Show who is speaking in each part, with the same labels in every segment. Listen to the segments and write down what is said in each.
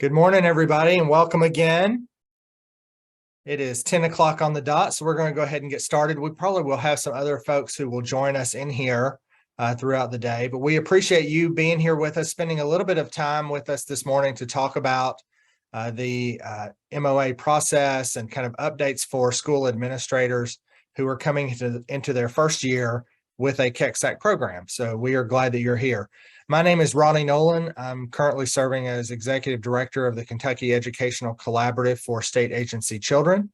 Speaker 1: Good morning, everybody, and welcome again. It is 10 o'clock on the dot, so we're going to go ahead and get started. We probably will have some other folks who will join us in here throughout the day, but we appreciate you being here with us, spending a little bit of time with us this morning to talk about the MOA process and kind of updates for school administrators who are coming into their first year with a KECSAC program. So we are glad that you're here. My name is Ronnie Nolan. I'm currently serving as Executive Director of the Kentucky Educational Collaborative for State Agency Children.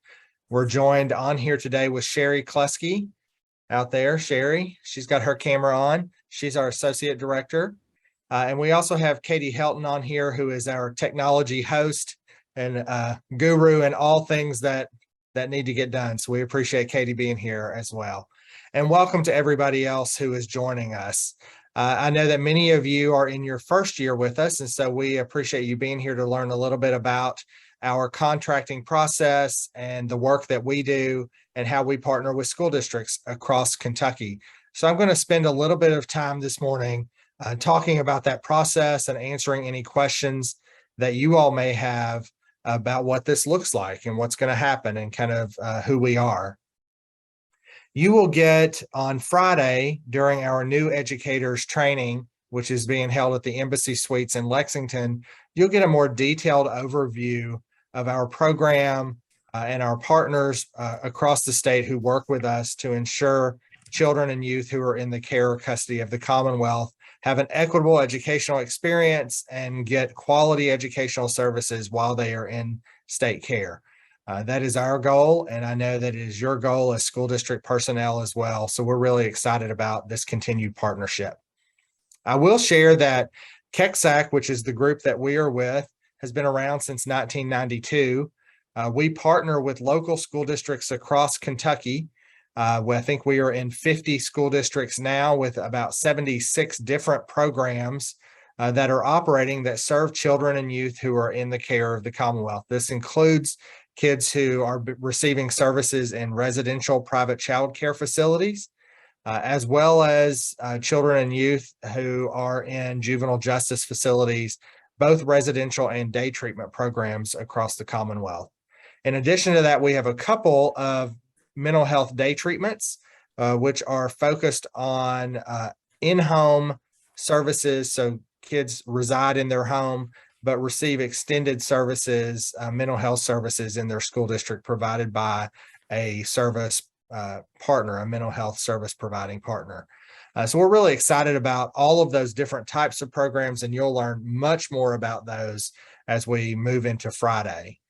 Speaker 1: We're joined on here today with Sherry Klusky out there. Sherry, she's got her camera on. She's our Associate Director. And we also have Katie Helton on here, who is our technology host and guru in all things that need to get done. So we appreciate Katie being here as well. And welcome to everybody else who is joining us. I know that many of you are in your first year with us, and so we appreciate you being here to learn a little bit about our contracting process and the work that we do and how we partner with school districts across Kentucky. So I'm going to spend a little bit of time this morning talking about that process and answering any questions that you all may have about what this looks like and what's going to happen and kind of who we are. You will get on Friday during our new educators training, which is being held at the Embassy Suites in Lexington, you'll get a more detailed overview of our program and our partners across the state who work with us to ensure children and youth who are in the care or custody of the Commonwealth have an equitable educational experience and get quality educational services while they are in state care. That is our goal, and I know that it is your goal as school district personnel as well. So we're really excited about this continued partnership. I will share that KECSAC, which is the group that we are with, has been around since 1992. We partner with local school districts across Kentucky. I think we are in 50 school districts now with about 76 different programs that are operating that serve children and youth who are in the care of the Commonwealth. This includes kids who are receiving services in residential private child care facilities, as well as children and youth who are in juvenile justice facilities, both residential and day treatment programs across the Commonwealth. In addition to that, we have a couple of mental health day treatments, which are focused on in-home services. So kids reside in their home, but receive extended services, mental health services in their school district provided by a service partner, a mental health service providing partner. So we're really excited about all of those different types of programs, and you'll learn much more about those as we move into Friday.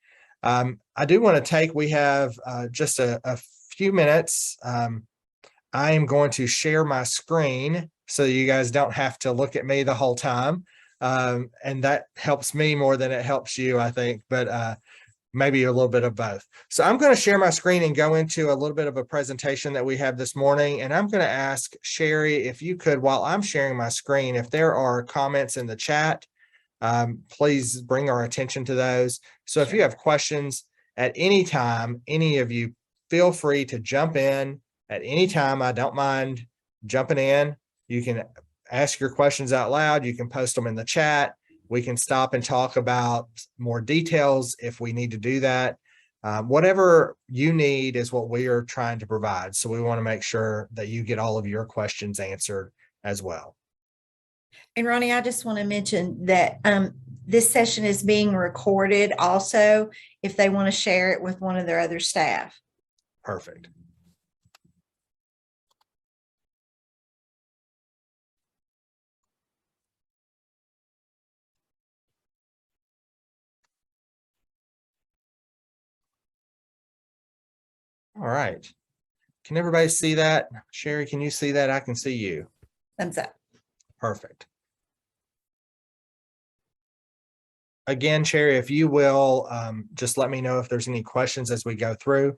Speaker 1: I do want to we have just a few minutes. I am going to share my screen so you guys don't have to look at me the whole time. And that helps me more than it helps you, I think, but maybe a little bit of both. So I'm going to share my screen and go into a little bit of a presentation that we have this morning. And I'm going to ask Sherry, if you could, while I'm sharing my screen, if there are comments in the chat, please bring our attention to those. So if you have questions at any time, any of you, feel free to jump in at any time. I don't mind jumping in. You can ask your questions out loud. You can post them in the chat. We can stop and talk about more details if we need to do that. Whatever you need is what we are trying to provide. So we want to make sure that you get all of your questions answered as well.
Speaker 2: And Ronnie, I just want to mention that this session is being recorded also if they want to share it with one of their other staff.
Speaker 1: Perfect. All right. Can everybody see that? Sherry, can you see that? I can see you.
Speaker 2: Thumbs up.
Speaker 1: Perfect. Again, Sherry, if you will, just let me know if there's any questions as we go through.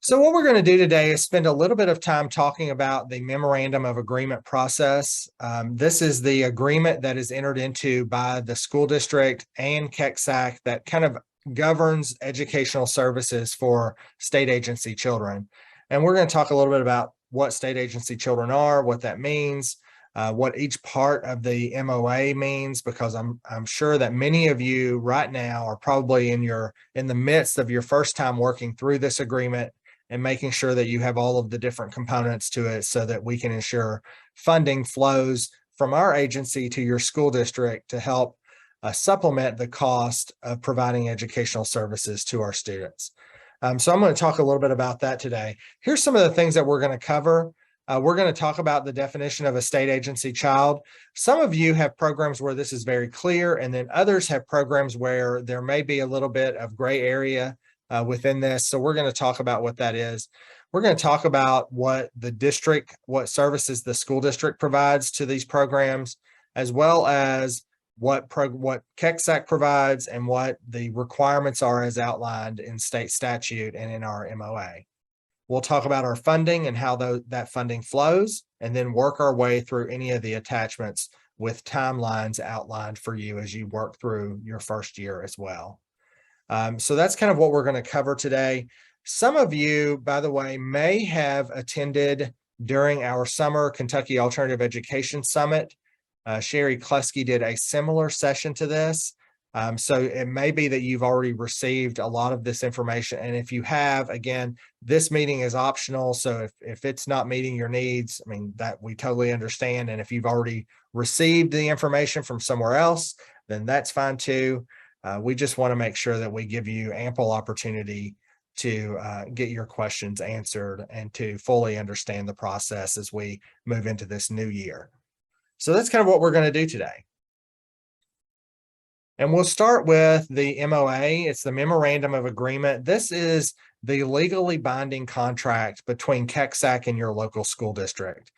Speaker 1: So what we're going to do today is spend a little bit of time talking about the Memorandum of Agreement process. This is the agreement that is entered into by the school district and KECSAC that kind of governs educational services for state agency children. And we're going to talk a little bit about what state agency children are, what that means, what each part of the MOA means, because I'm sure that many of you right now are probably in the midst of your first time working through this agreement and making sure that you have all of the different components to it so that we can ensure funding flows from our agency to your school district to help supplement the cost of providing educational services to our students. So I'm going to talk a little bit about that today. Here's some of the things that we're going to cover. We're going to talk about the definition of a state agency child. Some of you have programs where this is very clear, and then others have programs where there may be a little bit of gray area within this. So we're going to talk about what that is. We're going to talk about what services the school district provides to these programs, as well as what KECSAC provides and what the requirements are as outlined in state statute and in our MOA. We'll talk about our funding and how that funding flows, and then work our way through any of the attachments with timelines outlined for you as you work through your first year as well. So that's kind of what we're going to cover today. Some of you, by the way, may have attended during our summer Kentucky Alternative Education Summit. Sherry Kleski did a similar session to this. So it may be that you've already received a lot of this information. And if you have, again, this meeting is optional. So if it's not meeting your needs, I mean, that we totally understand. And if you've already received the information from somewhere else, then that's fine too. We just want to make sure that we give you ample opportunity to get your questions answered and to fully understand the process as we move into this new year. So that's kind of what we're going to do today. And we'll start with the MOA. It's the Memorandum of Agreement. This is the legally binding contract between KECSAC and your local school district.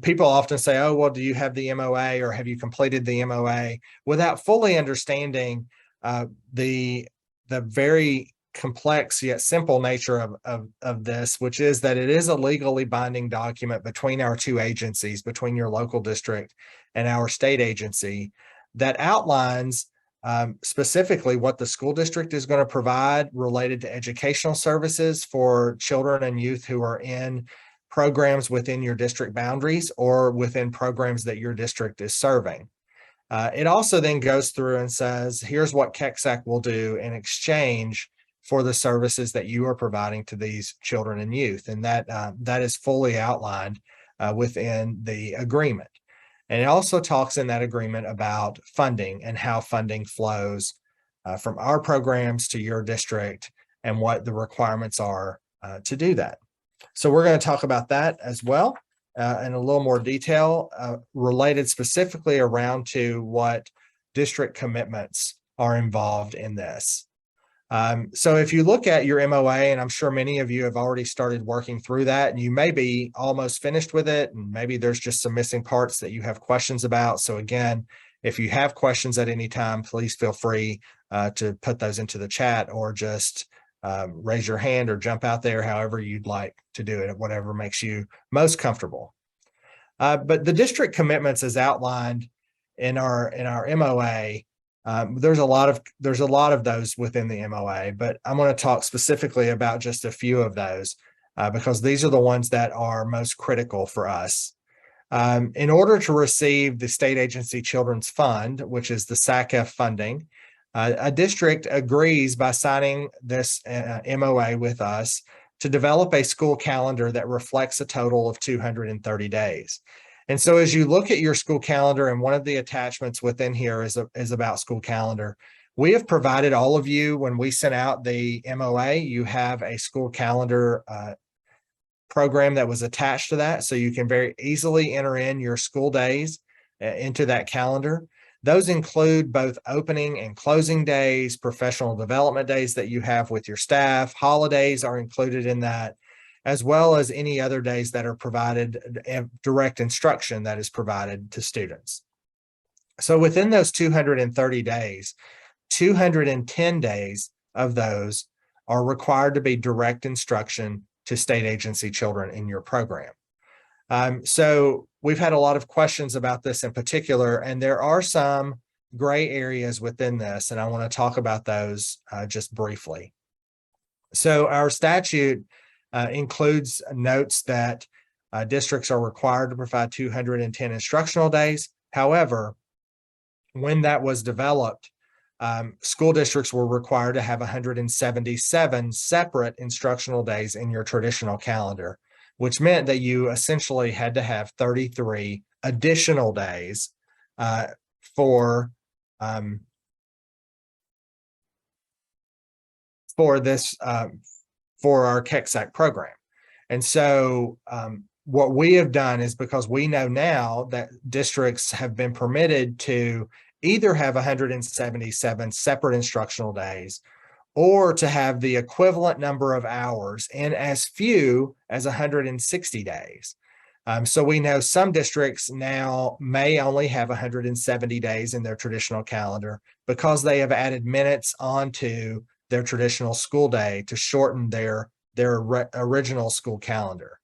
Speaker 1: People often say, oh, well, do you have the MOA or have you completed the MOA, without fully understanding the very complex yet simple nature of this, which is that it is a legally binding document between our two agencies, between your local district and our state agency, that outlines specifically what the school district is going to provide related to educational services for children and youth who are in programs within your district boundaries or within programs that your district is serving. It also then goes through and says, here's what KECSAC will do in exchange for the services that you are providing to these children and youth. And that is fully outlined within the agreement. And it also talks in that agreement about funding and how funding flows from our programs to your district and what the requirements are to do that. So we're going to talk about that as well in a little more detail related specifically around to what district commitments are involved in this. So if you look at your MOA, and I'm sure many of you have already started working through that, and you may be almost finished with it, and maybe there's just some missing parts that you have questions about. So again, if you have questions at any time, please feel free to put those into the chat or just raise your hand or jump out there, however you'd like to do it, whatever makes you most comfortable. But the district commitments as outlined in our MOA, there's a lot of those within the MOA, but I'm going to talk specifically about just a few of those because these are the ones that are most critical for us. In order to receive the State Agency Children's Fund, which is the SACF funding, a district agrees by signing this MOA with us to develop a school calendar that reflects a total of 230 days. And so as you look at your school calendar, and one of the attachments within here is about school calendar, we have provided all of you, when we sent out the MOA, you have a school calendar program that was attached to that. So you can very easily enter in your school days into that calendar. Those include both opening and closing days, professional development days that you have with your staff. Holidays are included in that, as well as any other days that are provided, direct instruction that is provided to students. So within those 230 days, 210 days of those are required to be direct instruction to state agency children in your program. So we've had a lot of questions about this in particular, and there are some gray areas within this, and I want to talk about those just briefly. So our statute includes notes that Districts are required to provide 210 instructional days. However, when that was developed, school districts were required to have 177 separate instructional days in your traditional calendar, which meant that you essentially had to have 33 additional days for this for our KECSAC program. And so what we have done is, because we know now that districts have been permitted to either have 177 separate instructional days or to have the equivalent number of hours in as few as 160 days. So we know some districts now may only have 170 days in their traditional calendar because they have added minutes onto their traditional school day to shorten their original school calendar.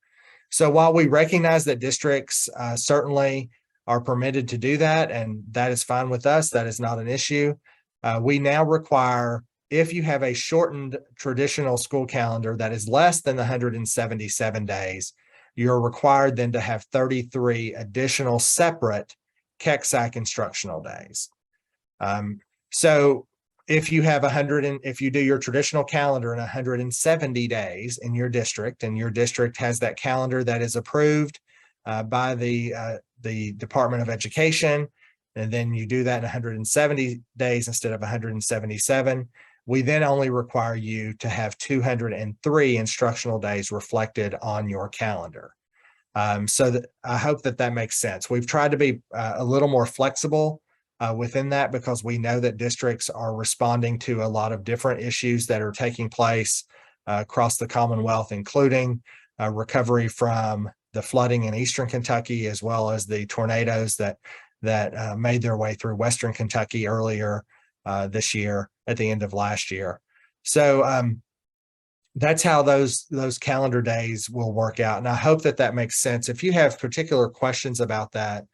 Speaker 1: So while we recognize that districts certainly are permitted to do that, and that is fine with us, that is not an issue, we now require, if you have a shortened traditional school calendar that is less than the 177 days, you're required then to have 33 additional separate KECSAC instructional days. So if you have if you do your traditional calendar in 170 days in your district, and your district has that calendar that is approved by the Department of Education, and then you do that in 170 days instead of 177, we then only require you to have 203 instructional days reflected on your calendar. So I hope that makes sense. We've tried to be a little more flexible within that, because we know that districts are responding to a lot of different issues that are taking place across the Commonwealth, including recovery from the flooding in Eastern Kentucky, as well as the tornadoes that made their way through Western Kentucky earlier this year, at the end of last year. So that's how those calendar days will work out. And I hope that makes sense. If you have particular questions about that,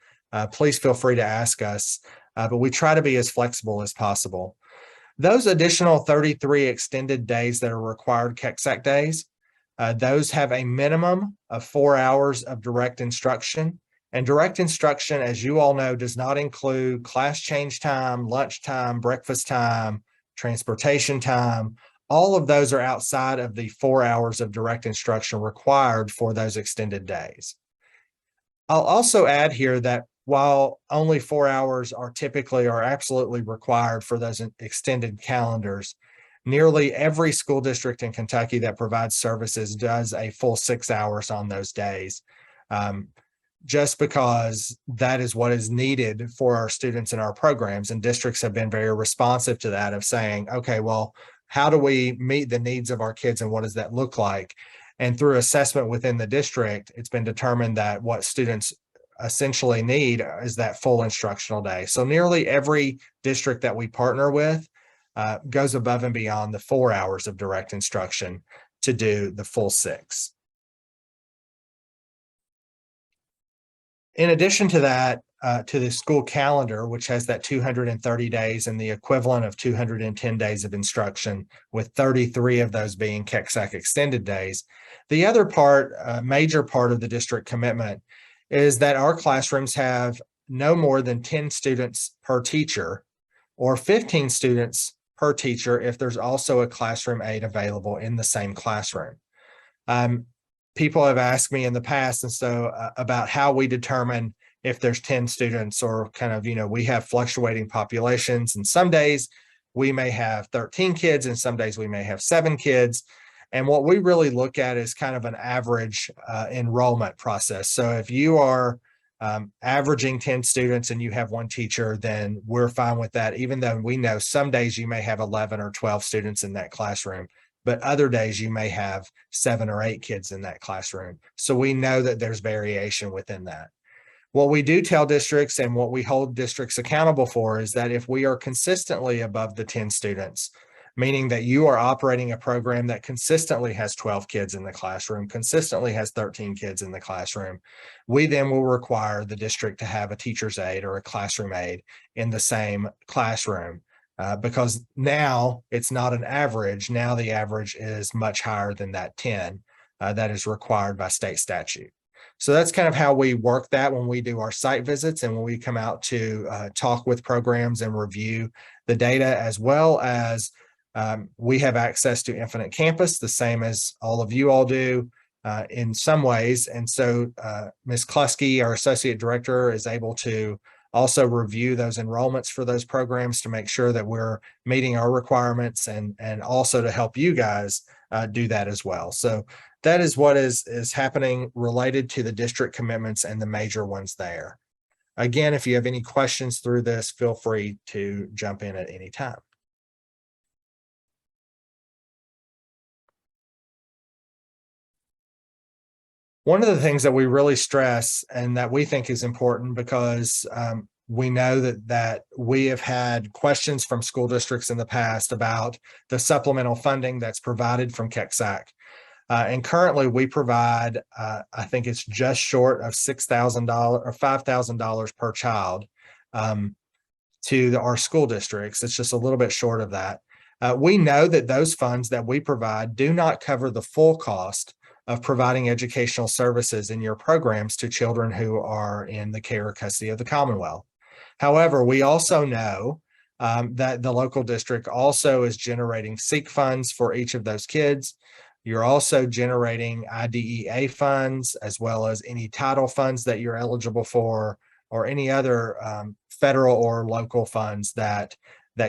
Speaker 1: please feel free to ask us. But we try to be as flexible as possible. Those additional 33 extended days that are required KECSAC days, those have a minimum of 4 hours of direct instruction. And direct instruction, as you all know, does not include class change time, lunch time, breakfast time, transportation time. All of those are outside of the 4 hours of direct instruction required for those extended days. I'll also add here that while only 4 hours are absolutely required for those extended calendars, nearly every school district in Kentucky that provides services does a full 6 hours on those days, just because that is what is needed for our students in our programs. And districts have been very responsive to that, of saying, okay, well, how do we meet the needs of our kids, and what does that look like? And through assessment within the district, it's been determined that what students essentially need is that full instructional day. So nearly every district that we partner with goes above and beyond the 4 hours of direct instruction to do the full 6. In addition to that, to the school calendar, which has that 230 days and the equivalent of 210 days of instruction, with 33 of those being KECSAC extended days, the other part, major part of the district commitment, is that our classrooms have no more than 10 students per teacher, or 15 students per teacher if there's also a classroom aide available in the same classroom. People have asked me in the past, and so about how we determine if there's 10 students, or kind of, we have fluctuating populations, and some days we may have 13 kids and some days we may have 7 kids. And what we really look at is kind of an average enrollment process. So if you are averaging 10 students and you have 1 teacher, then we're fine with that, even though we know some days you may have 11 or 12 students in that classroom, but other days you may have 7 or 8 kids in that classroom. So we know that there's variation within that. What we do tell districts, and what we hold districts accountable for, is that if we are consistently above the 10 students, meaning that you are operating a program that consistently has 12 kids in the classroom, consistently has 13 kids in the classroom, we then will require the district to have a teacher's aide or a classroom aide in the same classroom, because now it's not an average. Now the average is much higher than that 10 that is required by state statute. So that's kind of how we work that when we do our site visits and when we come out to talk with programs and review the data, as well as we have access to Infinite Campus, the same as all of you all do in some ways. And so Ms. Klusky, our Associate Director, is able to also review those enrollments for those programs to make sure that we're meeting our requirements, and also to help you guys do that as well. So that is what is happening related to the district commitments and the major ones there. Again, if you have any questions through this, feel free to jump in at any time. One of the things that we really stress and that we think is important, because we know that we have had questions from school districts in the past about the supplemental funding that's provided from KECSAC. And currently we provide, I think it's just short of $6,000 or $5,000 per child to our school districts. It's just a little bit short of that. We know that those funds that we provide do not cover the full cost of providing educational services in your programs to children who are in the care or custody of the Commonwealth. However, we also know that the local district also is generating SEEK funds for each of those kids. You're also generating IDEA funds, as well as any title funds that you're eligible for, or any other federal or local funds that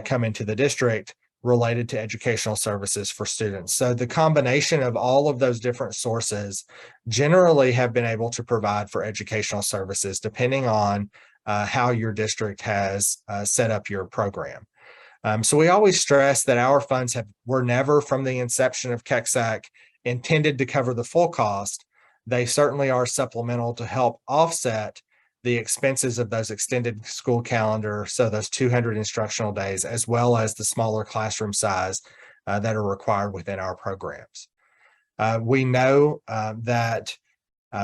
Speaker 1: come into the district related to educational services for students. So the combination of all of those different sources generally have been able to provide for educational services, depending on how your district has set up your program. So we always stress that our funds were never, from the inception of KECSAC, intended to cover the full cost. They certainly are supplemental to help offset the expenses of those extended school calendar, so those 200 instructional days, as well as the smaller classroom size that are required within our programs. We know that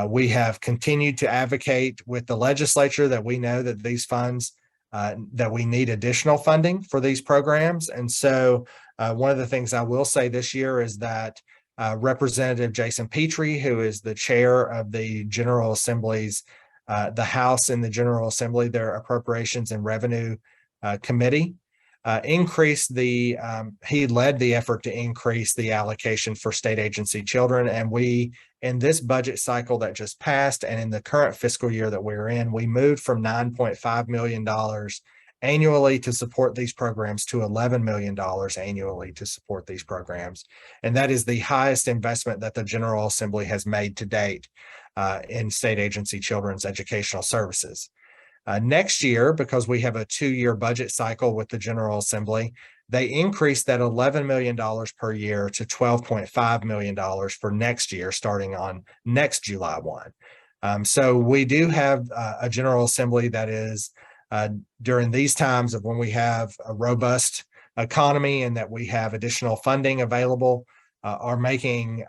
Speaker 1: we have continued to advocate with the legislature that we know that these funds, that we need additional funding for these programs. And so one of the things I will say this year is that Representative Jason Petrie, who is the chair of the General Assembly's the House in the General Assembly, their Appropriations and Revenue Committee, he led the effort to increase the allocation for state agency children. And we, in this budget cycle that just passed and in the current fiscal year that we're in, we moved from $9.5 million annually to support these programs to $11 million annually to support these programs. And that is the highest investment that the General Assembly has made to date in state agency children's educational services. Next year, because we have a 2-year budget cycle with the General Assembly, they increased that $11 million per year to $12.5 million for next year, starting on next July 1. So we do have a General Assembly that is, during these times of when we have a robust economy and that we have additional funding available, are making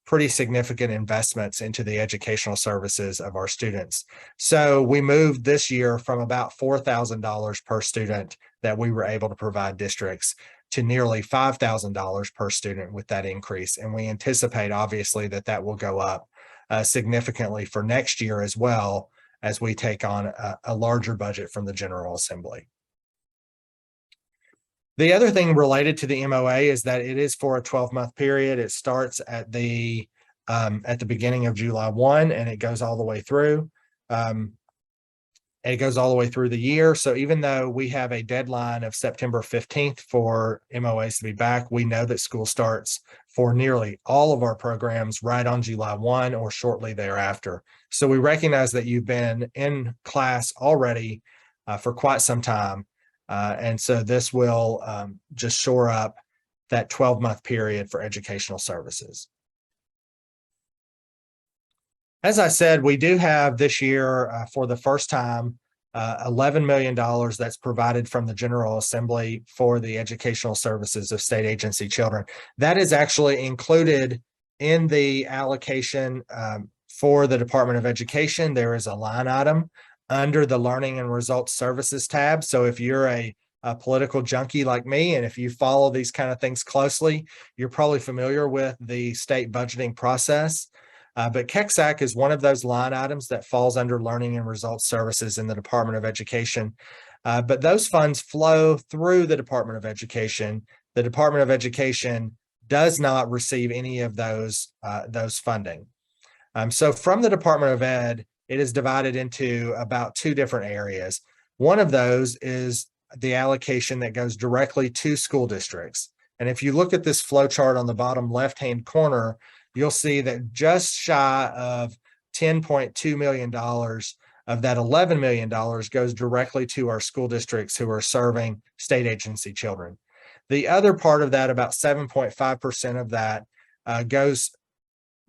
Speaker 1: pretty significant investments into the educational services of our students. So we moved this year from about $4,000 per student that we were able to provide districts to nearly $5,000 per student with that increase. And we anticipate, obviously, that that will go up significantly for next year as well, as we take on a larger budget from the General Assembly. The other thing related to the MOA is that it is for a 12-month period. It starts at the beginning of July 1, and it goes all the way through. It goes all the way through the year. So even though we have a deadline of September 15th for MOAs to be back, we know that school starts for nearly all of our programs right on July 1 or shortly thereafter. So we recognize that you've been in class already for quite some time. And so this will just shore up that 12-month period for educational services. As I said, we do have this year, for the first time, $11 million that's provided from the General Assembly for the educational services of state agency children. That is actually included in the allocation for the Department of Education. There is a line item under the Learning and Results Services tab. So if you're a political junkie like me, and if you follow these kind of things closely, you're probably familiar with the state budgeting process. But KEXAC is one of those line items that falls under Learning and Results Services in the Department of Education. But those funds flow through the Department of Education. The Department of Education does not receive any of those funding. So from the Department of Ed, it is divided into about two different areas. One of those is the allocation that goes directly to school districts. And if you look at this flow chart on the bottom left-hand corner, you'll see that just shy of $10.2 million of that $11 million goes directly to our school districts who are serving state agency children. The other part of that, about 7.5% of that,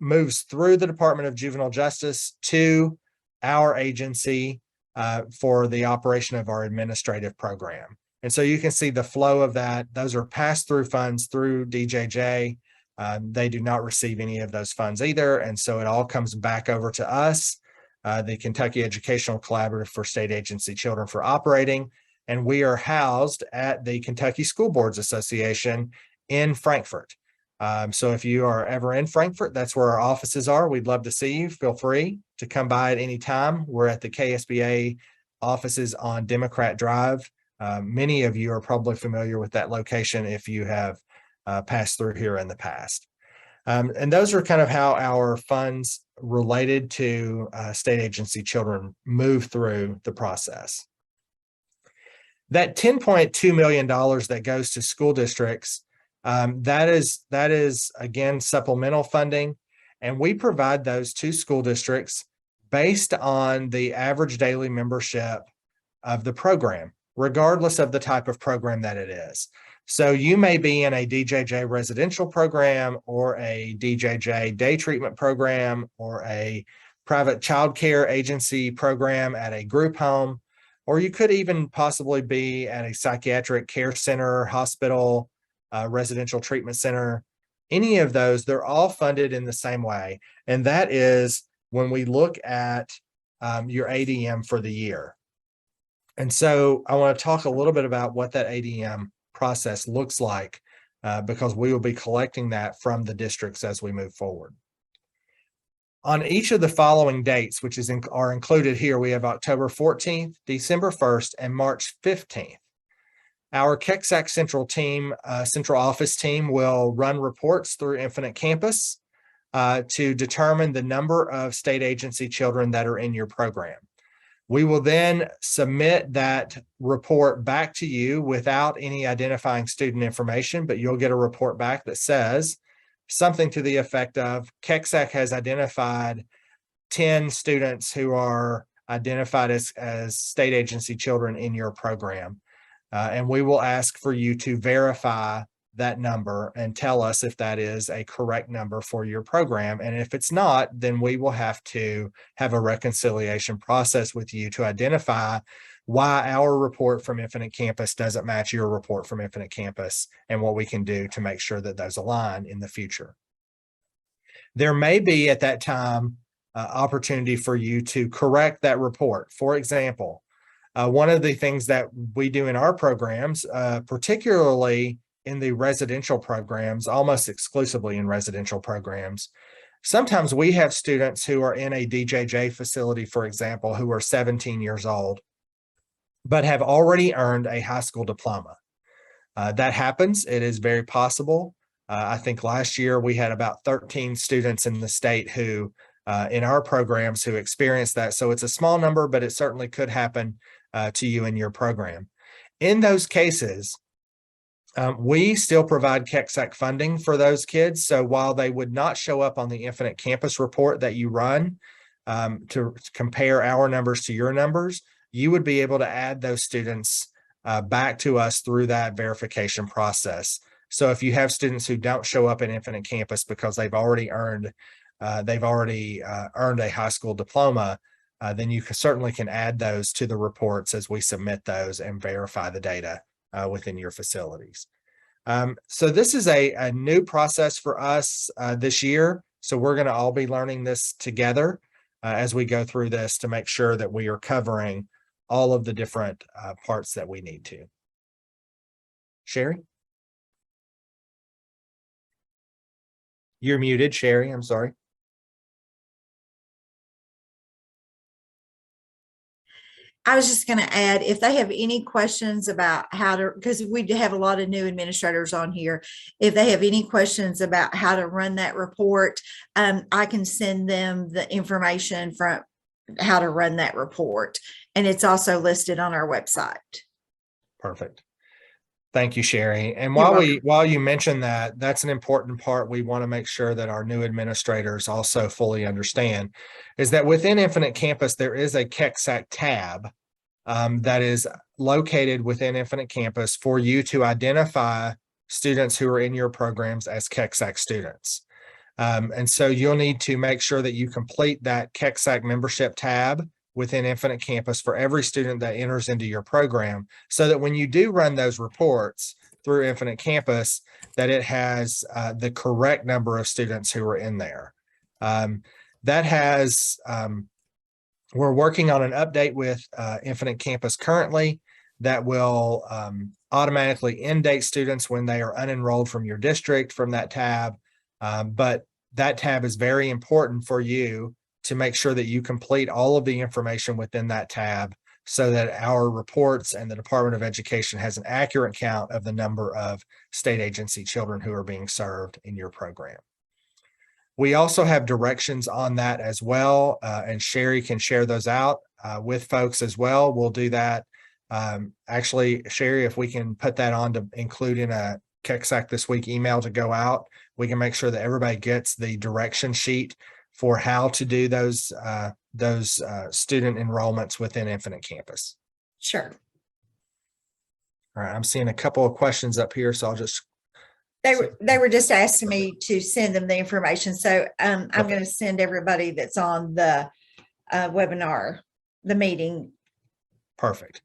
Speaker 1: moves through the Department of Juvenile Justice to our agency for the operation of our administrative program. And so you can see the flow of that. Those are pass-through funds through DJJ. They do not receive any of those funds either. And so it all comes back over to us, the Kentucky Educational Collaborative for State Agency Children for operating. And we are housed at the Kentucky School Boards Association in Frankfort. So if you are ever in Frankfort, that's where our offices are. We'd love to see you. Feel free to come by at any time. We're at the KSBA offices on Democrat Drive. Many of you are probably familiar with that location if you have passed through here in the past. And those are kind of how our funds related to state agency children move through the process. That $10.2 million that goes to school districts, that is again supplemental funding, and we provide those to school districts based on the average daily membership of the program, regardless of the type of program that it is. So you may be in a DJJ residential program or a DJJ day treatment program or a private child care agency program at a group home, or you could even possibly be at a psychiatric care center, hospital, residential treatment center. Any of those, they're all funded in the same way. And that is when we look at your ADM for the year. And so I want to talk a little bit about what that ADM process looks like because we will be collecting that from the districts as we move forward. On each of the following dates, which are included here, we have October 14th, December 1st, and March 15th. Our KEXAC Central team, central office team will run reports through Infinite Campus to determine the number of state agency children that are in your program. We will then submit that report back to you without any identifying student information, but you'll get a report back that says something to the effect of KEXAC has identified 10 students who are identified as state agency children in your program. And we will ask for you to verify that number and tell us if that is a correct number for your program. And if it's not, then we will have to have a reconciliation process with you to identify why our report from Infinite Campus doesn't match your report from Infinite Campus and what we can do to make sure that those align in the future. There may be at that time opportunity for you to correct that report. For example, one of the things that we do in our programs, particularly in the residential programs, almost exclusively in residential programs, sometimes we have students who are in a DJJ facility, for example, who are 17 years old, but have already earned a high school diploma. That happens. It is very possible. I think last year we had about 13 students in the state who, in our programs, who experienced that. So it's a small number, but it certainly could happen to you in your program. In those cases, we still provide KEXAC funding for those kids. So while they would not show up on the Infinite Campus report that you run to compare our numbers to your numbers, you would be able to add those students back to us through that verification process. So if you have students who don't show up in Infinite Campus because they've already earned a high school diploma, then you certainly can add those to the reports as we submit those and verify the data within your facilities. So this is a new process for us this year. So we're going to all be learning this together as we go through this to make sure that we are covering all of the different parts that we need to. Sherry? You're muted, Sherry. I'm sorry.
Speaker 2: I was just going to add, if they have any questions about how to, because we do have a lot of new administrators on here. If they have any questions about how to run that report, I can send them the information from how to run that report. And it's also listed on our website.
Speaker 1: Perfect. Thank you, Sherry. And
Speaker 2: You're
Speaker 1: while you mention that, that's an important part we want to make sure that our new administrators also fully understand, is that within Infinite Campus, there is a KECSAC tab that is located within Infinite Campus for you to identify students who are in your programs as KECSAC students. And so you'll need to make sure that you complete that KECSAC membership tab within Infinite Campus for every student that enters into your program, so that when you do run those reports through Infinite Campus, that it has the correct number of students who are in there. We're working on an update with Infinite Campus currently that will automatically end date students when they are unenrolled from your district from that tab. But that tab is very important for you to make sure that you complete all of the information within that tab, so that our reports and the Department of Education has an accurate count of the number of state agency children who are being served in your program. We also have directions on that as well, and Sherry can share those out with folks as well. We'll do that. Actually, Sherry, if we can put that on to include in a KECSAC This Week email to go out, we can make sure that everybody gets the direction sheet for how to do those student enrollments within Infinite Campus.
Speaker 2: Sure.
Speaker 1: All right, I'm seeing a couple of questions up here, so I'll just.
Speaker 2: They were just asking me to send them the information. So I'm going to send everybody that's on the webinar, the meeting.
Speaker 1: Perfect.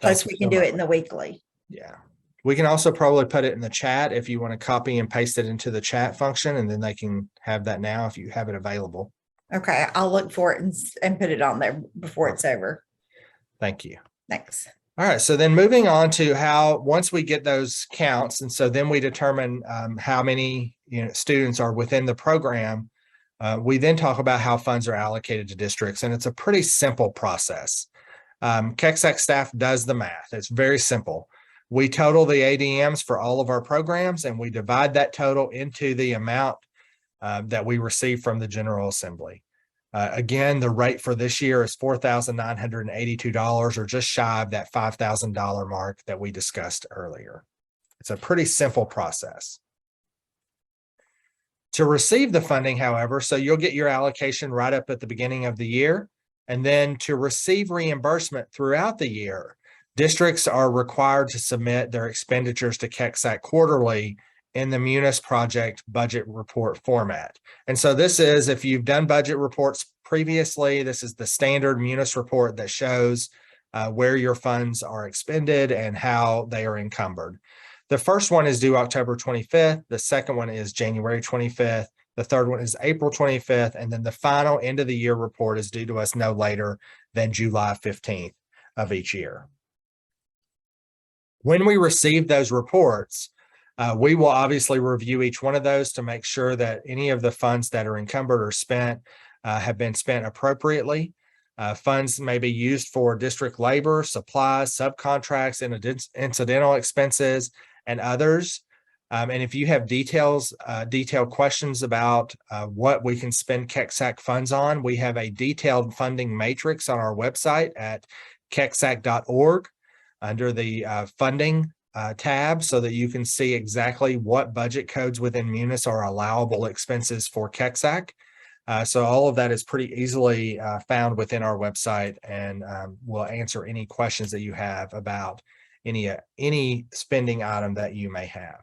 Speaker 2: Plus we can do it in the weekly.
Speaker 1: Yeah. We can also probably put it in the chat if you want to copy and paste it into the chat function, and then they can have that now if you have it available.
Speaker 2: Okay. I'll look for it and put it on there before it's over.
Speaker 1: Thank you.
Speaker 2: Thanks.
Speaker 1: All right. So then moving on to how, once we get those counts, and so then we determine how many students are within the program, we then talk about how funds are allocated to districts. And it's a pretty simple process. KECSAC staff does the math. It's very simple. We total the ADMs for all of our programs, and we divide that total into the amount that we receive from the General Assembly. Again, the rate for this year is $4,982, or just shy of that $5,000 mark that we discussed earlier. It's a pretty simple process. To receive the funding, however, so you'll get your allocation right up at the beginning of the year, and then to receive reimbursement throughout the year, districts are required to submit their expenditures to KECSAC quarterly in the Munis project budget report format. And so this is, if you've done budget reports previously, this is the standard Munis report that shows where your funds are expended and how they are encumbered. The first one is due October 25th. The second one is January 25th. The third one is April 25th. And then the final end of the year report is due to us no later than July 15th of each year. When we receive those reports, we will obviously review each one of those to make sure that any of the funds that are encumbered or spent have been spent appropriately. Funds may be used for district labor, supplies, subcontracts, and incidental expenses, and others. And if you have detailed questions about what we can spend KECSAC funds on, we have a detailed funding matrix on our website at kecsac.org under the funding tab, so that you can see exactly what budget codes within Munis are allowable expenses for KECSAC. So all of that is pretty easily found within our website, and we'll answer any questions that you have about any spending item that you may have.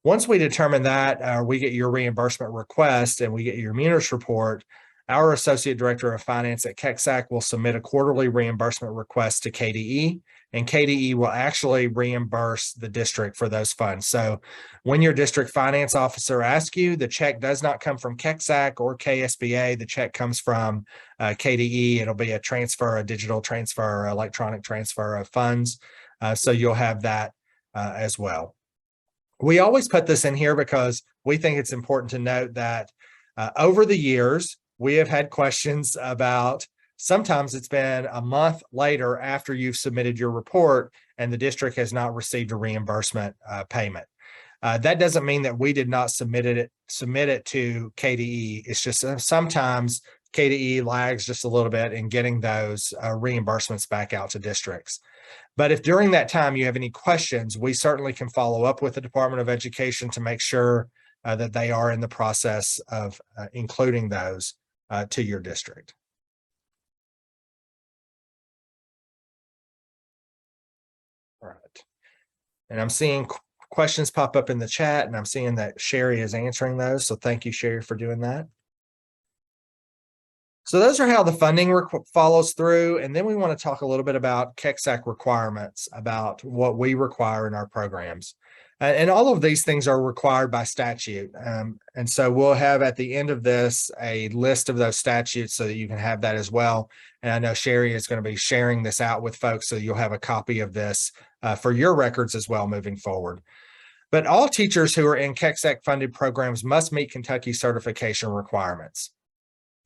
Speaker 1: Once we determine that, we get your reimbursement request and we get your Munis report, our Associate Director of Finance at KECSAC will submit a quarterly reimbursement request to KDE, and KDE will actually reimburse the district for those funds. So when your district finance officer asks you, the check does not come from KECSAC or KSBA. The check comes from KDE. It'll be a transfer, a digital transfer, or electronic transfer of funds. So you'll have that as well. We always put this in here because we think it's important to note that over the years, we have had questions about, sometimes it's been a month later after you've submitted your report and the district has not received a reimbursement payment. That doesn't mean that we did not submit it to KDE. It's just sometimes KDE lags just a little bit in getting those reimbursements back out to districts. But if during that time you have any questions, we certainly can follow up with the Department of Education to make sure that they are in the process of including those to your district. All right. And I'm seeing questions pop up in the chat, and I'm seeing that Sherry is answering those. So thank you, Sherry, for doing that. So those are how the funding follows through. And then we want to talk a little bit about KEXAC requirements, about what we require in our programs. And all of these things are required by statute. And so we'll have at the end of this a list of those statutes so that you can have that as well. And I know Sherry is going to be sharing this out with folks, so you'll have a copy of this for your records as well moving forward. But all teachers who are in KEXAC funded programs must meet Kentucky certification requirements.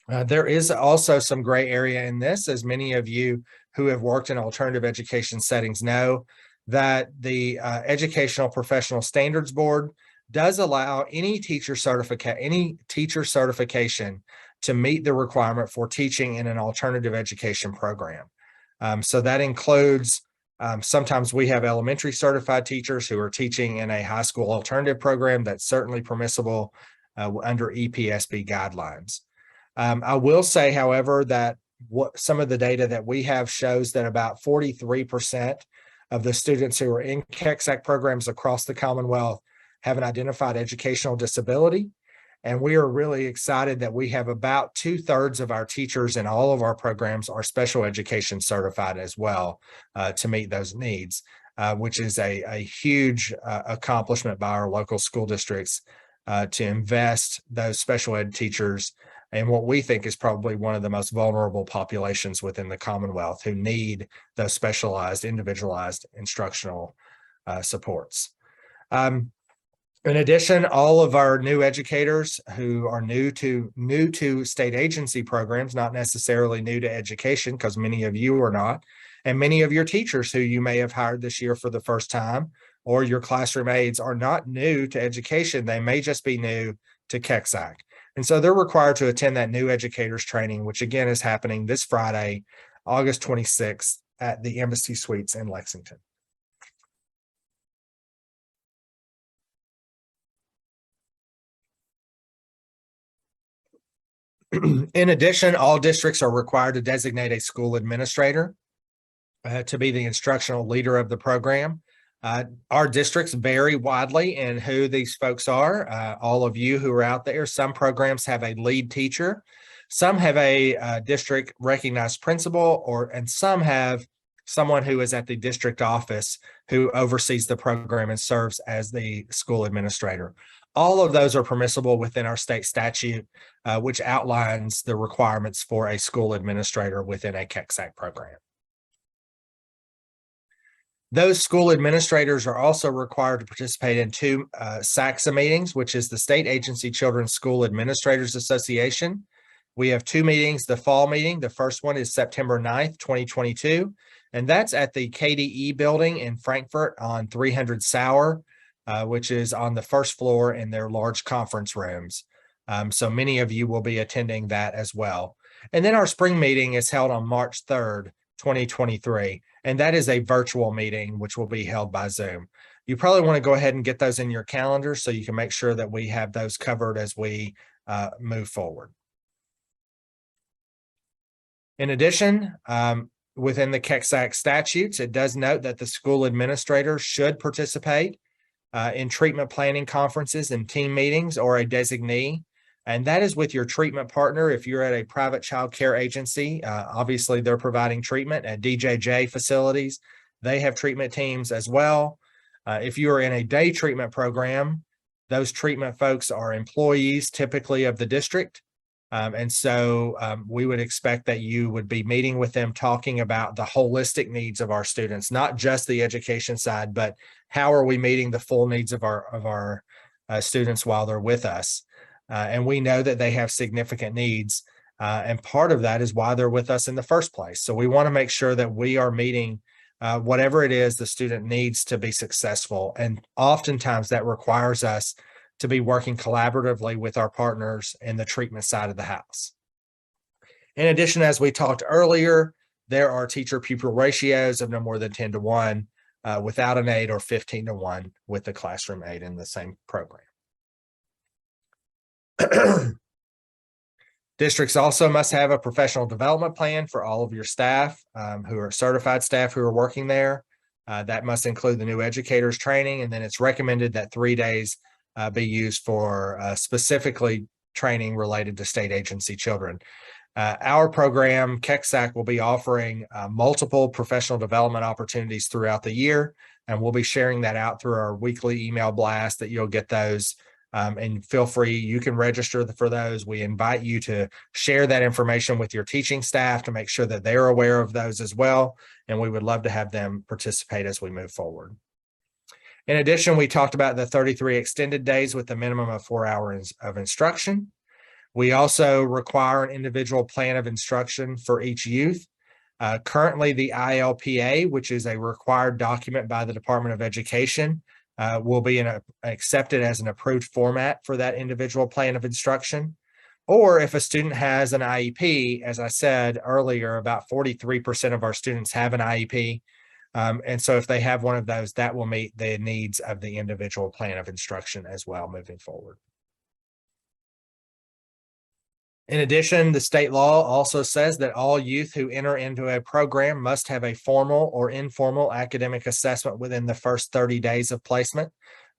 Speaker 1: There is also some gray area in this, as many of you who have worked in alternative education settings know, that the Educational Professional Standards Board does allow any teacher certification to meet the requirement for teaching in an alternative education program. So that includes, sometimes we have elementary certified teachers who are teaching in a high school alternative program. That's certainly permissible under EPSB guidelines. I will say, however, that some of the data that we have shows that about 43% of the students who are in KEXAC programs across the Commonwealth have an identified educational disability. And we are really excited that we have about 2/3 of our teachers in all of our programs are special education certified as well to meet those needs, which is a huge accomplishment by our local school districts to invest those special ed teachers and what we think is probably one of the most vulnerable populations within the Commonwealth who need those specialized, individualized instructional supports. In addition, all of our new educators who are new to state agency programs, not necessarily new to education, because many of you are not, and many of your teachers who you may have hired this year for the first time, or your classroom aides are not new to education. They may just be new to KEXAC. And so they're required to attend that new educators training, which again is happening this Friday, August 26th at the Embassy Suites in Lexington. In addition, all districts are required to designate a school administrator to be the instructional leader of the program. Our districts vary widely in who these folks are. All of you who are out there, some programs have a lead teacher, some have a district recognized principal, and some have someone who is at the district office who oversees the program and serves as the school administrator. All of those are permissible within our state statute, which outlines the requirements for a school administrator within a KEXAC program. Those school administrators are also required to participate in two SACSA meetings, which is the State Agency Children's School Administrators Association. We have two meetings, the fall meeting. The first one is September 9th, 2022, and that's at the KDE building in Frankfort on 300 Sauer, which is on the first floor in their large conference rooms. So many of you will be attending that as well. And then our spring meeting is held on March 3rd, 2023. And that is a virtual meeting, which will be held by Zoom. You probably want to go ahead and get those in your calendar so you can make sure that we have those covered as we move forward. In addition, within the KEXAC statutes, it does note that the school administrator should participate in treatment planning conferences and team meetings or a designee. And that is with your treatment partner. If you're at a private child care agency, obviously they're providing treatment at DJJ facilities. They have treatment teams as well. If you are in a day treatment program, those treatment folks are employees typically of the district. And so we would expect that you would be meeting with them, talking about the holistic needs of our students, not just the education side, but how are we meeting the full needs of our students while they're with us. And we know that they have significant needs. And part of that is why they're with us in the first place. So we want to make sure that we are meeting whatever it is the student needs to be successful. And oftentimes that requires us to be working collaboratively with our partners in the treatment side of the house. In addition, as we talked earlier, there are teacher-pupil ratios of no more than 10-to-1 without an aide, or 15-to-1 with the classroom aide in the same program. Districts also must have a professional development plan for all of your staff who are certified staff who are working there. That must include the new educators training, and then it's recommended that 3 days be used for specifically training related to state agency children. Our program, KECSAC, will be offering multiple professional development opportunities throughout the year, and we'll be sharing that out through our weekly email blast that you'll get those. And feel free, you can register for those. We invite you to share that information with your teaching staff to make sure that they're aware of those as well. And we would love to have them participate as we move forward. In addition, we talked about the 33 extended days with a minimum of 4 hours of instruction. We also require an individual plan of instruction for each youth. Currently, the ILPA, which is a required document by the Department of Education, will be accepted as an approved format for that individual plan of instruction. Or if a student has an IEP, as I said earlier, about 43% of our students have an IEP. And so if they have one of those, that will meet the needs of the individual plan of instruction as well moving forward. In addition, the state law also says that all youth who enter into a program must have a formal or informal academic assessment within the first 30 days of placement.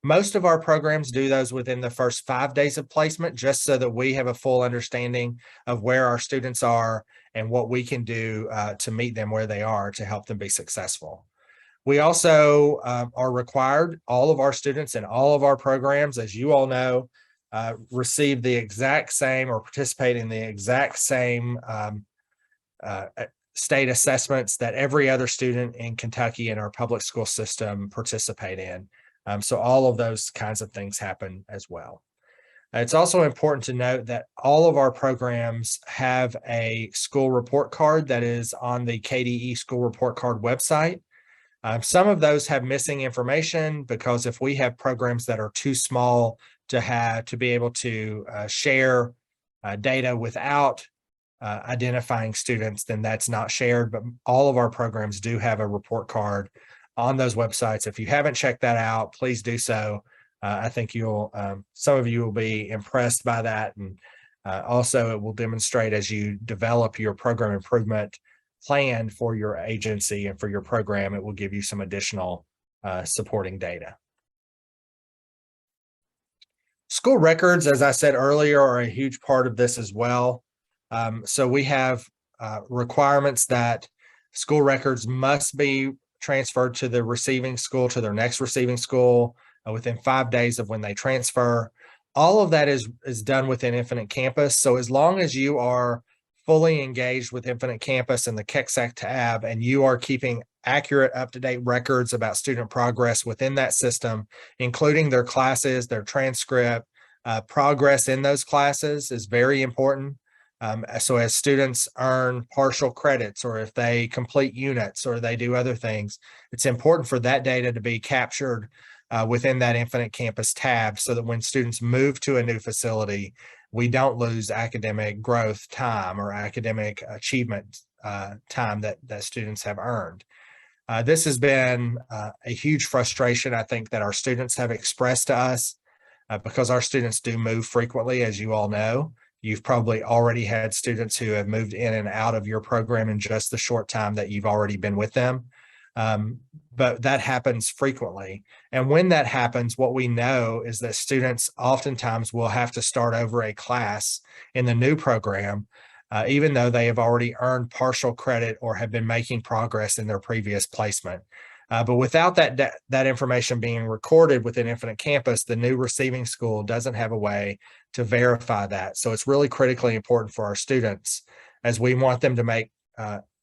Speaker 1: Most of our programs do those within the first 5 days of placement, just so that we have a full understanding of where our students are and what we can do to meet them where they are to help them be successful. We also are required, all of our students in all of our programs, as you all know, receive the exact same or participate in the exact same state assessments that every other student in Kentucky in our public school system participate in. So all of those kinds of things happen as well. It's also important to note that all of our programs have a school report card that is on the KDE school report card website. Some of those have missing information because if we have programs that are too small to be able to share data without identifying students, then that's not shared. But all of our programs do have a report card on those websites. If you haven't checked that out, please do so. I think some of you will be impressed by that. And also it will demonstrate as you develop your program improvement plan for your agency and for your program, it will give you some additional supporting data. School records, as I said earlier, are a huge part of this as well. So we have requirements that school records must be transferred to the receiving school, to their next receiving school within 5 days of when they transfer. All of that is done within Infinite Campus. So as long as you are fully engaged with Infinite Campus and the KECSAC tab, and you are keeping accurate, up-to-date records about student progress within that system, including their classes, their transcript, progress in those classes is very important. So as students earn partial credits, or if they complete units, or they do other things, it's important for that data to be captured within that Infinite Campus tab, so that when students move to a new facility, we don't lose academic growth time or academic achievement time that students have earned. This has been a huge frustration, I think, that our students have expressed to us because our students do move frequently, as you all know. You've probably already had students who have moved in and out of your program in just the short time that you've already been with them. But that happens frequently. And when that happens, what we know is that students oftentimes will have to start over a class in the new program, even though they have already earned partial credit or have been making progress in their previous placement. But without that information being recorded within Infinite Campus, the new receiving school doesn't have a way to verify that. So it's really critically important for our students, as we want them to make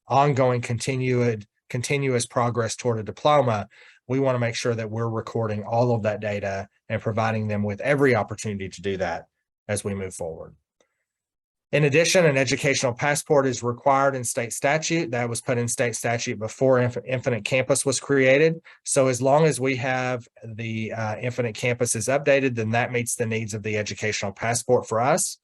Speaker 1: ongoing continuous progress toward a diploma. We want to make sure that we're recording all of that data and providing them with every opportunity to do that as we move forward. In addition, an educational passport is required in state statute. That was put in state statute before Infinite Campus was created. So as long as we have the Infinite Campus is updated, then that meets the needs of the educational passport for us.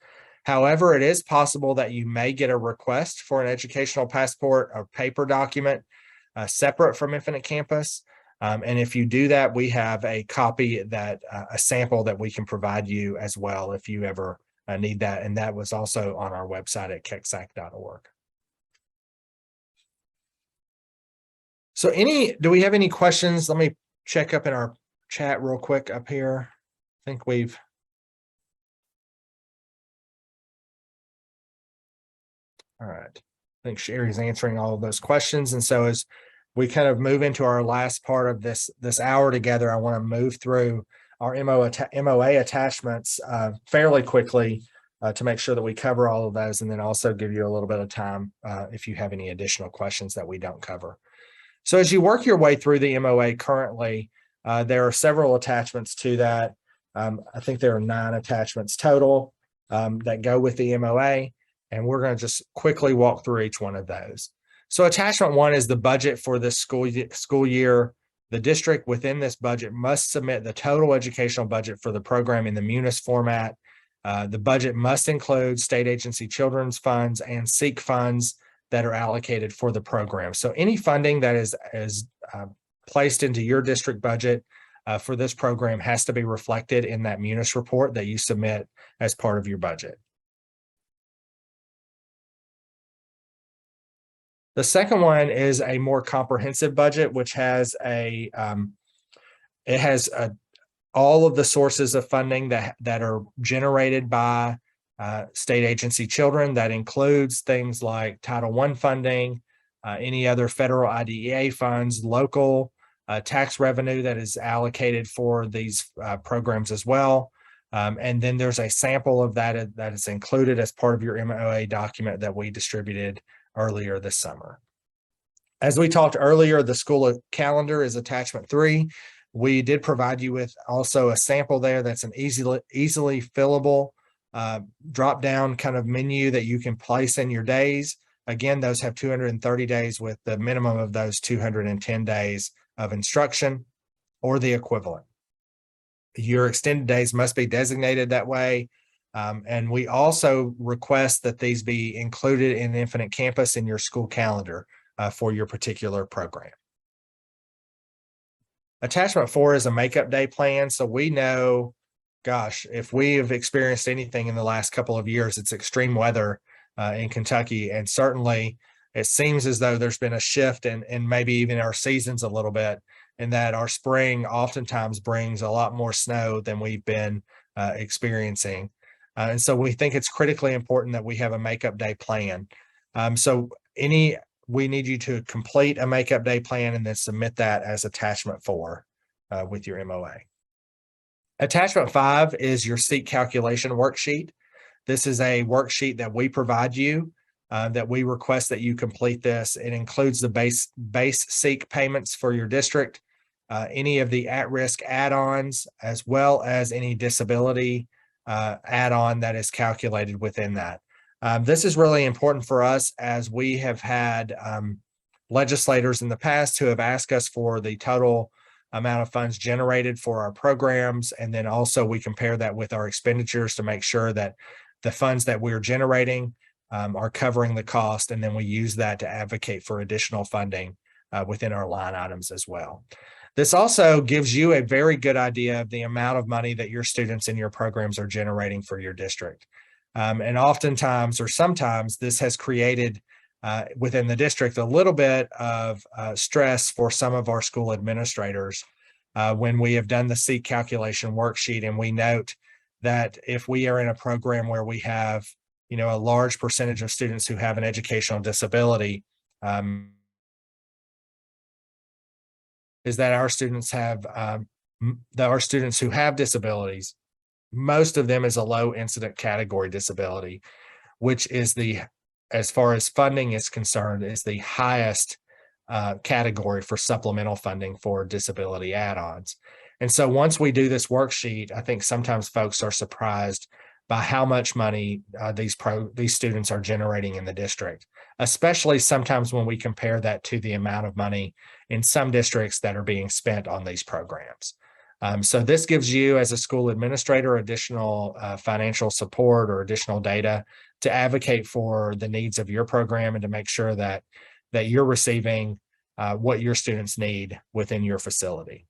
Speaker 1: However, it is possible that you may get a request for an educational passport or paper document separate from Infinite Campus. And if you do that, we have a copy that a sample that we can provide you as well if you ever need that. And that was also on our website at kexac.org. So do we have any questions? Let me check up in our chat real quick up here. I think we've. All right. I think Sherry's answering all of those questions. And so as we kind of move into our last part of this hour together, I want to move through our MOA attachments fairly quickly to make sure that we cover all of those, and then also give you a little bit of time if you have any additional questions that we don't cover. So as you work your way through the MOA currently, there are several attachments to that. I think there are 9 attachments total that go with the MOA, and we're going to just quickly walk through each one of those. So attachment 1 is the budget for this school year. The district within this budget must submit the total educational budget for the program in the MUNIS format. The budget must include state agency children's funds and SEEK funds that are allocated for the program. So any funding that is placed into your district budget for this program has to be reflected in that MUNIS report that you submit as part of your budget. The second one is a more comprehensive budget, which has all of the sources of funding that are generated by state agency children. That includes things like Title I funding, any other federal IDEA funds, local tax revenue that is allocated for these programs as well. And then there's a sample of that is included as part of your MOA document that we distributed earlier this summer. As we talked earlier, the school calendar is attachment 3. We did provide you with also a sample there that's an easily fillable drop-down kind of menu that you can place in your days. Again, those have 230 days with the minimum of those 210 days of instruction or the equivalent. Your extended days must be designated that way. And we also request that these be included in Infinite Campus in your school calendar for your particular program. Attachment 4 is a makeup day plan. So we know, gosh, if we have experienced anything in the last couple of years, it's extreme weather in Kentucky. And certainly it seems as though there's been a shift in maybe even our seasons a little bit, in that our spring oftentimes brings a lot more snow than we've been experiencing. And so we think it's critically important that we have a makeup day plan. We need you to complete a makeup day plan and then submit that as attachment 4 with your MOA. Attachment 5 is your SEEK calculation worksheet. This is a worksheet that we provide you that we request that you complete this. It includes the base SEEK payments for your district, any of the at-risk add-ons, as well as any disability add-on that is calculated within that. This is really important for us, as we have had legislators in the past who have asked us for the total amount of funds generated for our programs. And then also we compare that with our expenditures to make sure that the funds that we're generating are covering the cost. And then we use that to advocate for additional funding within our line items as well. This also gives you a very good idea of the amount of money that your students in your programs are generating for your district. And oftentimes, or sometimes, this has created within the district a little bit of stress for some of our school administrators when we have done the SEEK calculation worksheet, and we note that if we are in a program where we have, a large percentage of students who have an educational disability, is that our students who have disabilities, most of them is a low incident category disability, which is as far as funding is concerned, is the highest category for supplemental funding for disability add-ons. And so once we do this worksheet, I think sometimes folks are surprised by how much money these students are generating in the district, especially sometimes when we compare that to the amount of money in some districts that are being spent on these programs. So this gives you as a school administrator additional financial support or additional data to advocate for the needs of your program and to make sure that you're receiving what your students need within your facility.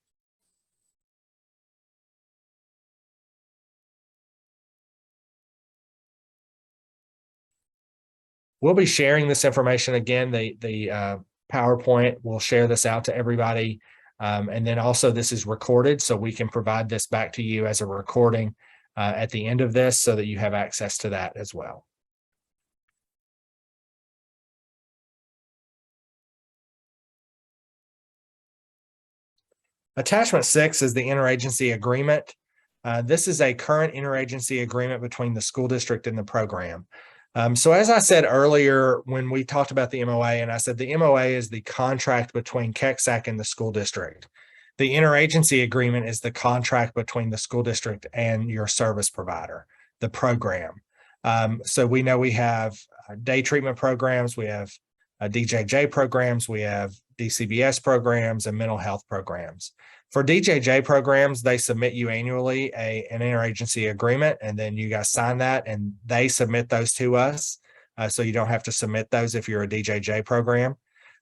Speaker 1: We'll be sharing this information again. The PowerPoint will share this out to everybody. And then also this is recorded, so we can provide this back to you as a recording at the end of this so that you have access to that as well. Attachment 6 is the interagency agreement. This is a current interagency agreement between the school district and the program. So as I said earlier, when we talked about the MOA, and I said the MOA is the contract between KEXAC and the school district. The interagency agreement is the contract between the school district and your service provider, the program. So we know we have day treatment programs, we have DJJ programs, we have DCBS programs, and mental health programs. For DJJ programs, they submit you annually an interagency agreement, and then you guys sign that, and they submit those to us. So you don't have to submit those if you're a DJJ program.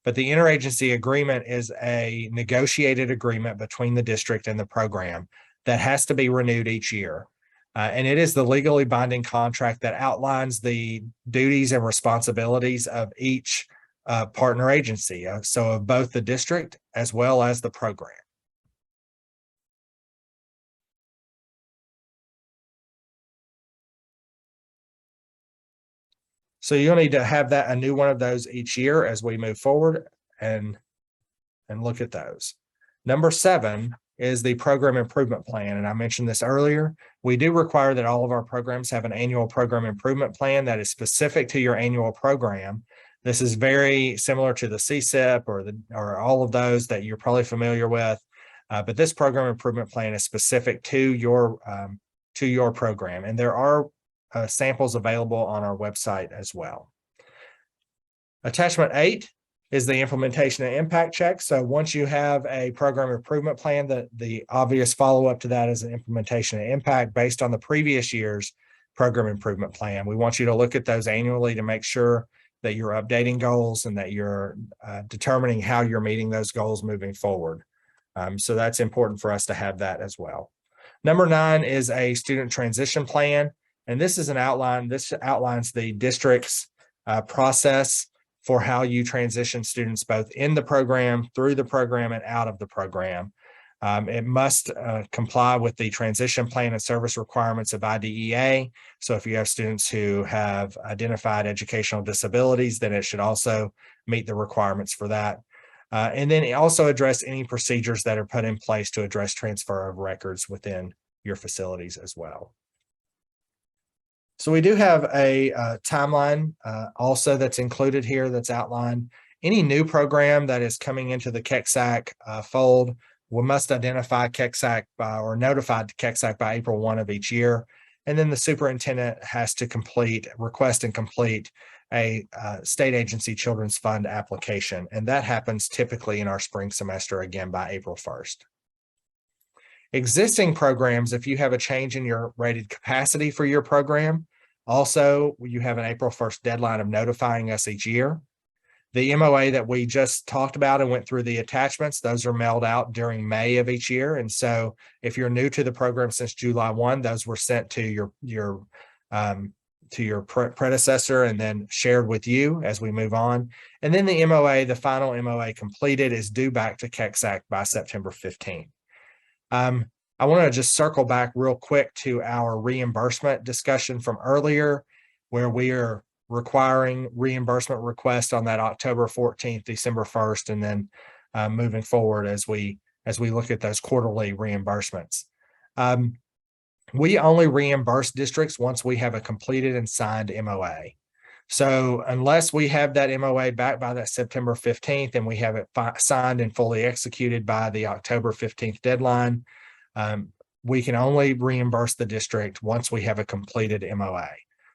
Speaker 1: But the interagency agreement is a negotiated agreement between the district and the program that has to be renewed each year. And it is the legally binding contract that outlines the duties and responsibilities of each partner agency, so of both the district as well as the program. So you'll need to have a new one of those each year as we move forward and look at those. Number 7 is the program improvement plan. And I mentioned this earlier. We do require that all of our programs have an annual program improvement plan that is specific to your annual program. This is very similar to the CSIP or all of those that you're probably familiar with. But this program improvement plan is specific to your program. And there are samples available on our website as well. Attachment 8 is the implementation and impact check. So once you have a program improvement plan, the obvious follow-up to that is an implementation and impact based on the previous year's program improvement plan. We want you to look at those annually to make sure that you're updating goals and that you're determining how you're meeting those goals moving forward. So that's important for us to have that as well. Number 9 is a student transition plan. And this is an outline. This outlines the district's process for how you transition students both in the program, through the program, and out of the program. It must comply with the transition plan and service requirements of IDEA. So if you have students who have identified educational disabilities, then it should also meet the requirements for that. And then also address any procedures that are put in place to address transfer of records within your facilities as well. So we do have a timeline also that's included here that's outlined. Any new program that is coming into the KEXAC fold, we must identify KEXAC or notify KEXAC by April 1 of each year. And then the superintendent has to request and complete a state agency children's fund application. And that happens typically in our spring semester, again, by April 1st. Existing programs, if you have a change in your rated capacity for your program, also you have an April 1st deadline of notifying us each year. The MOA that we just talked about and went through the attachments, those are mailed out during May of each year. And so if you're new to the program since July 1, those were sent to your predecessor and then shared with you as we move on. And then the MOA, the final MOA completed, is due back to KEXAC by September 15th. I want to just circle back real quick to our reimbursement discussion from earlier, where we are requiring reimbursement requests on that October 14th, December 1st, and then moving forward as we look at those quarterly reimbursements. We only reimburse districts once we have a completed and signed MOA. So unless we have that MOA back by that September 15th and we have it signed and fully executed by the October 15th deadline, we can only reimburse the district once we have a completed MOA.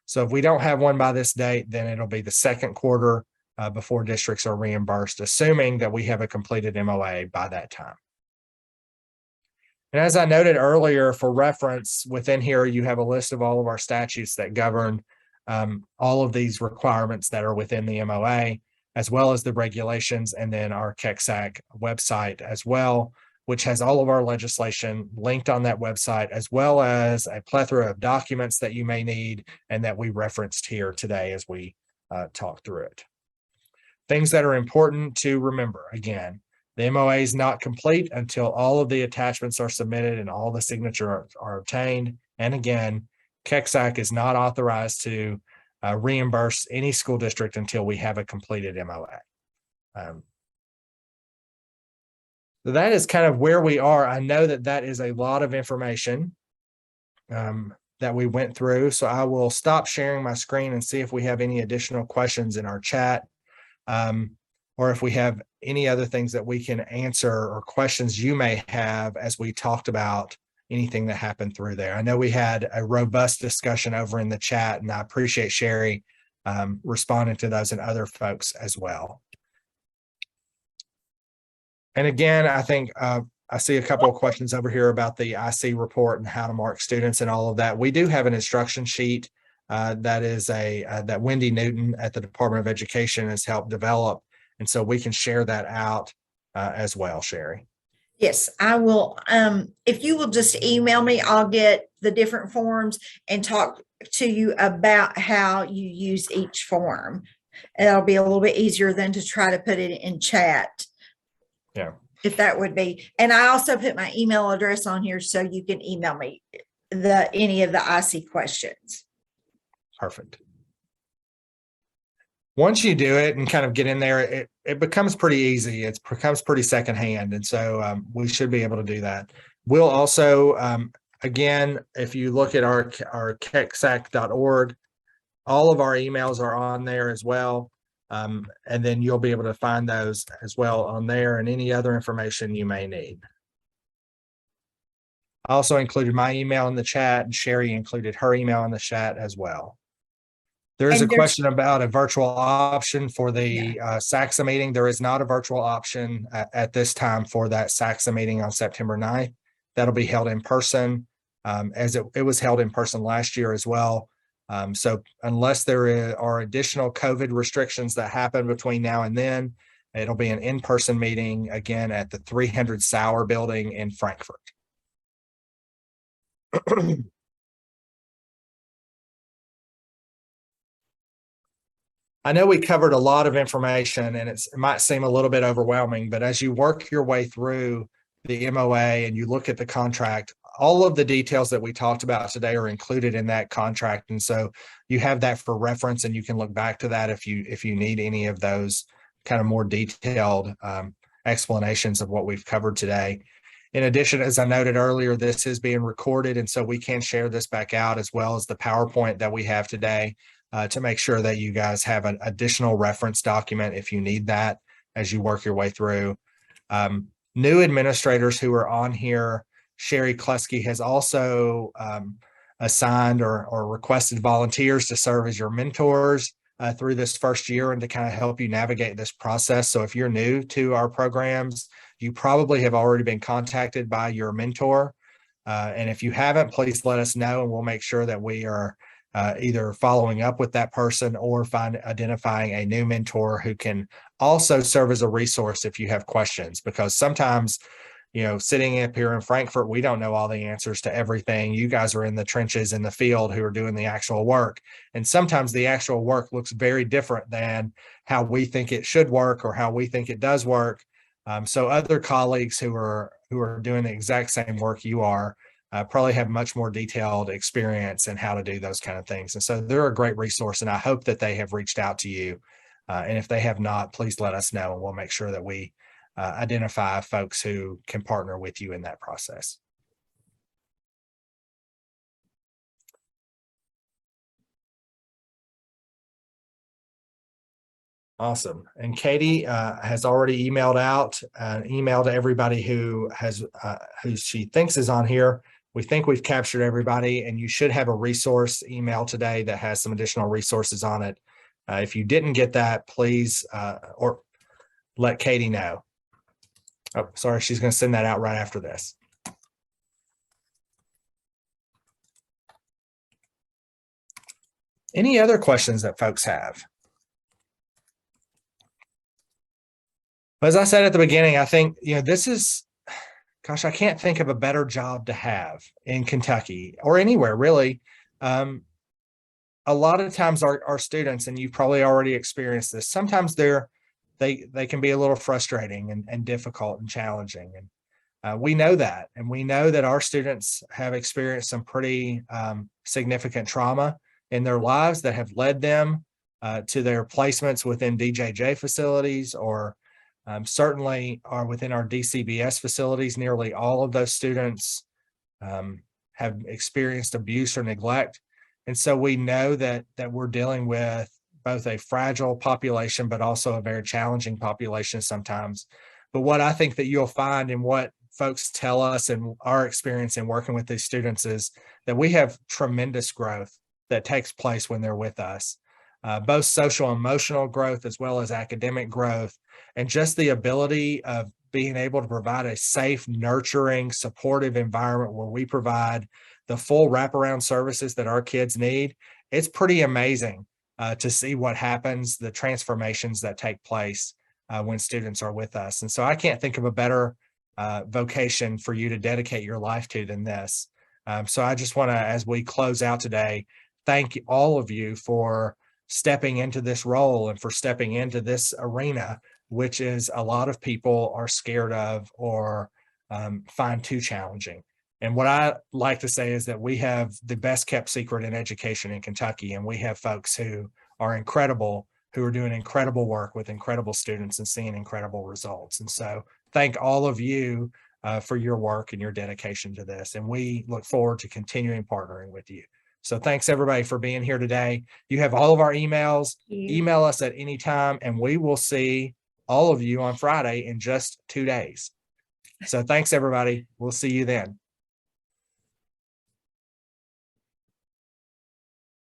Speaker 1: So if we don't have one by this date, then it'll be the second quarter before districts are reimbursed, assuming that we have a completed MOA by that time. And as I noted earlier, for reference, within here, you have a list of all of our statutes that govern all of these requirements that are within the MOA, as well as the regulations, and then our KECSAC website as well, which has all of our legislation linked on that website, as well as a plethora of documents that you may need and that we referenced here today as we talk through it. Things that are important to remember, again, the MOA is not complete until all of the attachments are submitted and all the signatures are obtained. And again, KECSAC is not authorized to reimburse any school district until we have a completed MOA. So that is kind of where we are. I know that that is a lot of information that we went through. So I will stop sharing my screen and see if we have any additional questions in our chat, or if we have any other things that we can answer or questions you may have as we talked about anything that happened through there. I know we had a robust discussion over in the chat, and I appreciate Sherry responding to those and other folks as well. And again, I think I see a couple of questions over here about the IC report and how to mark students and all of that. We do have an instruction sheet that is that Wendy Newton at the Department of Education has helped develop. And so we can share that out as well, Sherry.
Speaker 2: Yes, I will. If you will just email me, I'll get the different forms and talk to you about how you use each form. It'll be a little bit easier than to try to put it in chat.
Speaker 1: Yeah.
Speaker 2: If that would be. And I also put my email address on here so you can email me any of the IC questions.
Speaker 1: Perfect. Once you do it and kind of get in there, it becomes pretty easy. It becomes pretty secondhand. And so we should be able to do that. We'll also, again, if you look at our kecsac.org, all of our emails are on there as well. And then you'll be able to find those as well on there and any other information you may need. I also included my email in the chat, and Sherry included her email in the chat as well. There is a question about a virtual option for the SACSA meeting. There is not a virtual option at this time for that SACSA meeting on September 9th. That'll be held in person, as it was held in person last year as well. So unless there are additional COVID restrictions that happen between now and then, it'll be an in-person meeting again at the 300 Sauer building in Frankfurt. I know we covered a lot of information and it might seem a little bit overwhelming, but as you work your way through the MOA and you look at the contract, all of the details that we talked about today are included in that contract. And so you have that for reference and you can look back to that if you need any of those kind of more detailed explanations of what we've covered today. In addition, as I noted earlier, this is being recorded, and so we can share this back out as well as the PowerPoint that we have today to make sure that you guys have an additional reference document if you need that as you work your way through. New administrators who are on here, Sherry Kleske has also assigned or requested volunteers to serve as your mentors through this first year and to kind of help you navigate this process. So if you're new to our programs, you probably have already been contacted by your mentor. And if you haven't, please let us know and we'll make sure that we are either following up with that person or identifying a new mentor who can also serve as a resource if you have questions, because sometimes, you know, sitting up here in Frankfurt, we don't know all the answers to everything. You guys are in the trenches in the field who are doing the actual work. And sometimes the actual work looks very different than how we think it should work or how we think it does work. So other colleagues who are doing the exact same work you are probably have much more detailed experience in how to do those kind of things. And so they're a great resource, and I hope that they have reached out to you. And if they have not, please let us know, and we'll make sure that we identify folks who can partner with you in that process. Awesome. And Katie has already emailed out an email to everybody who she thinks is on here we think we've captured everybody, and you should have a resource email today that has some additional resources on it. If you didn't get that, please or let Katie know. Oh, sorry, she's going to send that out right after this. Any other questions that folks have? As I said at the beginning, I think, this is, gosh, I can't think of a better job to have in Kentucky or anywhere really. A lot of times our students, and you've probably already experienced this, sometimes they can be a little frustrating and difficult and challenging. And we know that. And we know that our students have experienced some pretty significant trauma in their lives that have led them to their placements within DJJ facilities, or certainly are within our DCBS facilities. Nearly all of those students have experienced abuse or neglect. And so we know that we're dealing with both a fragile population, but also a very challenging population sometimes. But what I think that you'll find, and what folks tell us and our experience in working with these students, is that we have tremendous growth that takes place when they're with us, both social emotional growth as well as academic growth, and just the ability of being able to provide a safe, nurturing, supportive environment where we provide the full wraparound services that our kids need. It's pretty amazing to see what happens, the transformations that take place when students are with us. And so I can't think of a better vocation for you to dedicate your life to than this. So I just want to, as we close out today, thank all of you for stepping into this role and for stepping into this arena, which is a lot of people are scared of or find too challenging. And what I like to say is that we have the best kept secret in education in Kentucky, and we have folks who are incredible, who are doing incredible work with incredible students and seeing incredible results. And so thank all of you for your work and your dedication to this. And we look forward to continuing partnering with you. So thanks everybody for being here today. You have all of our emails. Email us at any time, and we will see all of you on Friday in just 2 days. So thanks everybody. We'll see you then.